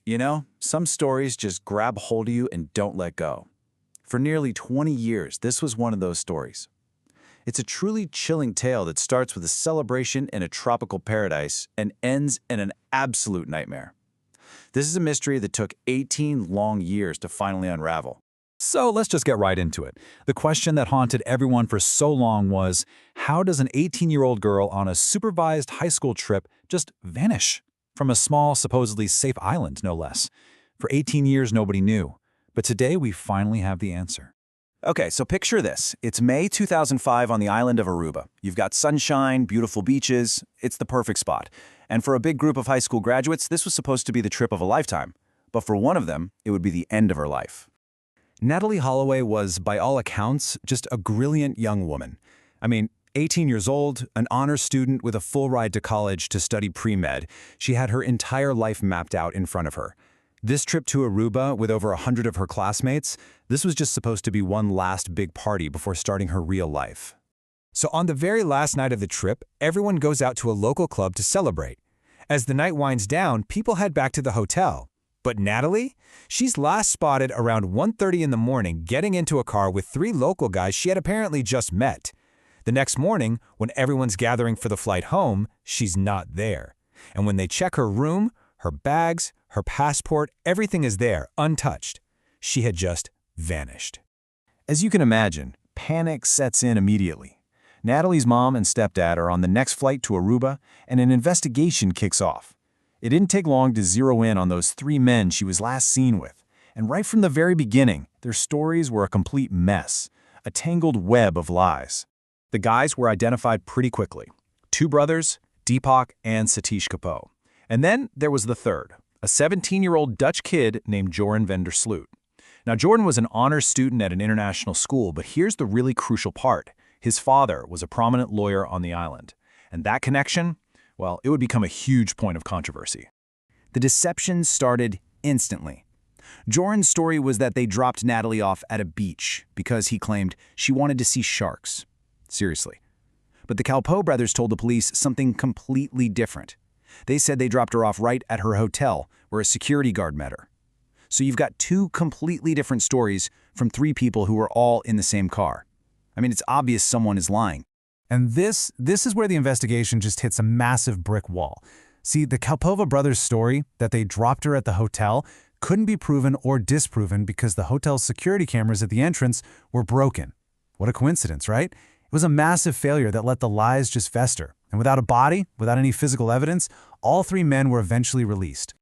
You know, some stories just grab hold of you and don't let go. For nearly 20 years, this was one of those stories. It's a truly chilling tale that starts with a celebration in a tropical paradise and ends in an absolute nightmare. This is a mystery that took 18 long years to finally unravel. So let's just get right into it. The question that haunted everyone for so long was, how does an 18-year-old girl on a supervised high school trip just vanish? From a small, supposedly safe island, no less. For 18 years, nobody knew. But today, we finally have the answer. Okay, so picture this. It's May 2005 on the island of Aruba. You've got sunshine, beautiful beaches. It's the perfect spot. And for a big group of high school graduates, this was supposed to be the trip of a lifetime. But for one of them, it would be the end of her life. Natalee Holloway was, by all accounts, just a brilliant young woman. I mean, 18 years old, an honors student with a full ride to college to study pre-med, she had her entire life mapped out in front of her. This trip to Aruba with over 100 of her classmates, this was just supposed to be one last big party before starting her real life. So on the very last night of the trip, everyone goes out to a local club to celebrate. As the night winds down, people head back to the hotel. But Natalee? She's last spotted around 1:30 in the morning getting into a car with 3 local guys she had apparently just met. The next morning, when everyone's gathering for the flight home, she's not there. And when they check her room, her bags, her passport, everything is there, untouched. She had just vanished. As you can imagine, panic sets in immediately. Natalee's mom and stepdad are on the next flight to Aruba, and an investigation kicks off. It didn't take long to zero in on those 3 men she was last seen with. And right from the very beginning, their stories were a complete mess, a tangled web of lies. The guys were identified pretty quickly. 2 brothers, Deepak and Satish Kapoor. And then there was the third, a 17-year-old Dutch kid named Joran van der Sloot. Now, Joran was an honors student at an international school, but here's the really crucial part. His father was a prominent lawyer on the island. And that connection, well, it would become a huge point of controversy. The deception started instantly. Joran's story was that they dropped Natalee off at a beach because he claimed she wanted to see sharks. Seriously. But the Kapoor brothers told the police something completely different. They said they dropped her off right at her hotel, where a security guard met her. So you've got 2 completely different stories from 3 people who were all in the same car. I mean, it's obvious someone is lying. And this is where the investigation just hits a massive brick wall. See, the Kapoor brothers' story, that they dropped her at the hotel, couldn't be proven or disproven because the hotel's security cameras at the entrance were broken. What a coincidence, right? It was a massive failure that let the lies just fester. And without a body, without any physical evidence, all 3 men were eventually released.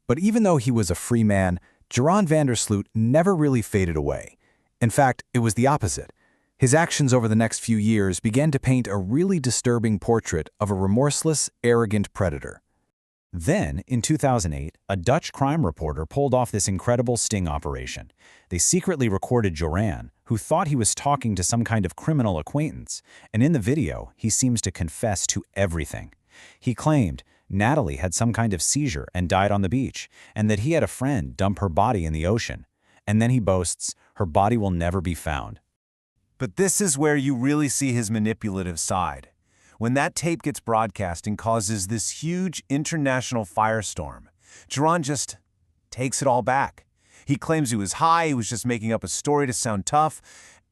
But even though he was a free man, Joran van der Sloot never really faded away. In fact, it was the opposite. His actions over the next few years began to paint a really disturbing portrait of a remorseless, arrogant predator. Then, in 2008, a Dutch crime reporter pulled off this incredible sting operation. They secretly recorded Joran, who thought he was talking to some kind of criminal acquaintance, and in the video, he seems to confess to everything. He claimed Natalee had some kind of seizure and died on the beach, and that he had a friend dump her body in the ocean. And then he boasts, her body will never be found. But this is where you really see his manipulative side. When that tape gets broadcast and causes this huge international firestorm, Joran just takes it all back. He claims he was high, he was just making up a story to sound tough,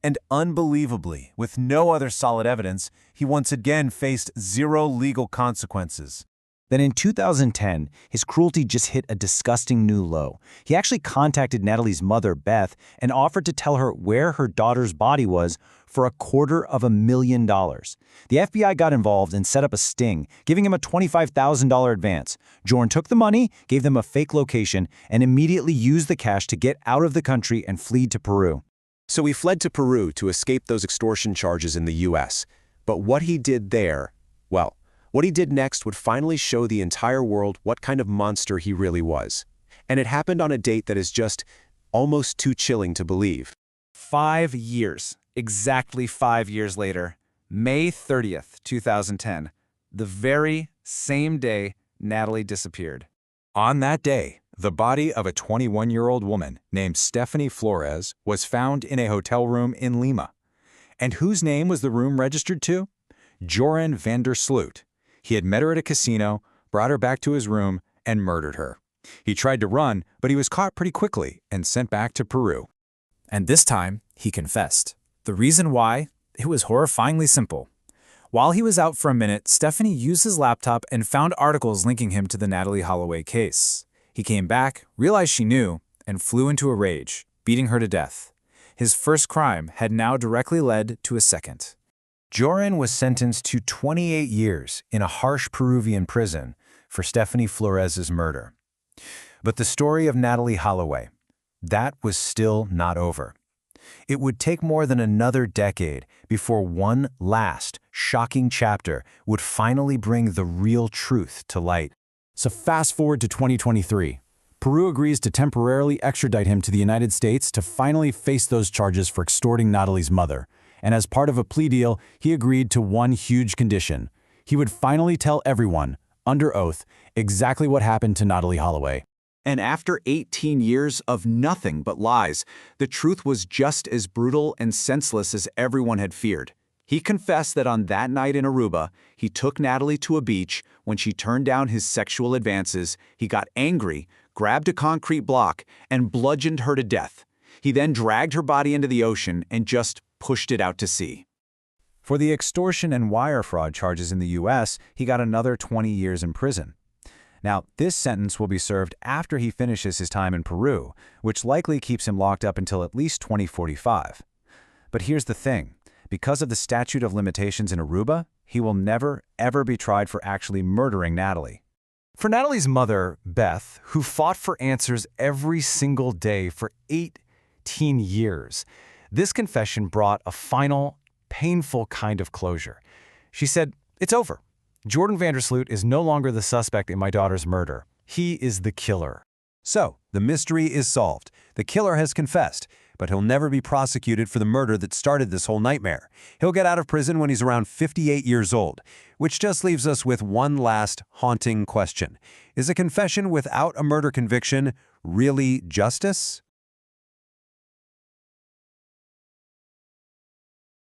and unbelievably, with no other solid evidence, he once again faced 0 legal consequences. Then in 2010, his cruelty just hit a disgusting new low. He actually contacted Natalee's mother, Beth, and offered to tell her where her daughter's body was for $250,000. The FBI got involved and set up a sting, giving him a $25,000 advance. Joran took the money, gave them a fake location, and immediately used the cash to get out of the country and flee to Peru. So he fled to Peru to escape those extortion charges in the U.S. But what he did there, well, what he did next would finally show the entire world what kind of monster he really was. And it happened on a date that is just almost too chilling to believe. 5 years, exactly 5 years later, May 30th, 2010, the very same day Natalee disappeared. On that day, the body of a 21-year-old woman named Stephanie Flores was found in a hotel room in Lima. And whose name was the room registered to? Joran van der Sloot. He had met her at a casino, brought her back to his room, and murdered her. He tried to run, but he was caught pretty quickly and sent back to Peru. And this time, he confessed. The reason why? It was horrifyingly simple. While he was out for a minute, Stephanie used his laptop and found articles linking him to the Natalee Holloway case. He came back, realized she knew, and flew into a rage, beating her to death. His first crime had now directly led to a second. Joran was sentenced to 28 years in a harsh Peruvian prison for Stephanie Flores's murder. But the story of Natalee Holloway, that was still not over. It would take more than another decade before one last, shocking chapter would finally bring the real truth to light. So fast forward to 2023. Peru agrees to temporarily extradite him to the United States to finally face those charges for extorting Natalee's mother. And as part of a plea deal, he agreed to one huge condition. He would finally tell everyone, under oath, exactly what happened to Natalee Holloway. And after 18 years of nothing but lies, the truth was just as brutal and senseless as everyone had feared. He confessed that on that night in Aruba, he took Natalee to a beach. When she turned down his sexual advances, he got angry, grabbed a concrete block, and bludgeoned her to death. He then dragged her body into the ocean and just pushed it out to sea. For the extortion and wire fraud charges in the U.S., he got another 20 years in prison. Now, this sentence will be served after he finishes his time in Peru, which likely keeps him locked up until at least 2045. But here's the thing. Because of the statute of limitations in Aruba, he will never, ever be tried for actually murdering Natalee. For Natalee's mother, Beth, who fought for answers every single day for 18 years, this confession brought a final, painful kind of closure. She said, "It's over. Jordan Vandersloot is no longer the suspect in my daughter's murder. He is the killer." So, the mystery is solved. The killer has confessed, but he'll never be prosecuted for the murder that started this whole nightmare. He'll get out of prison when he's around 58 years old, which just leaves us with one last haunting question. Is a confession without a murder conviction really justice?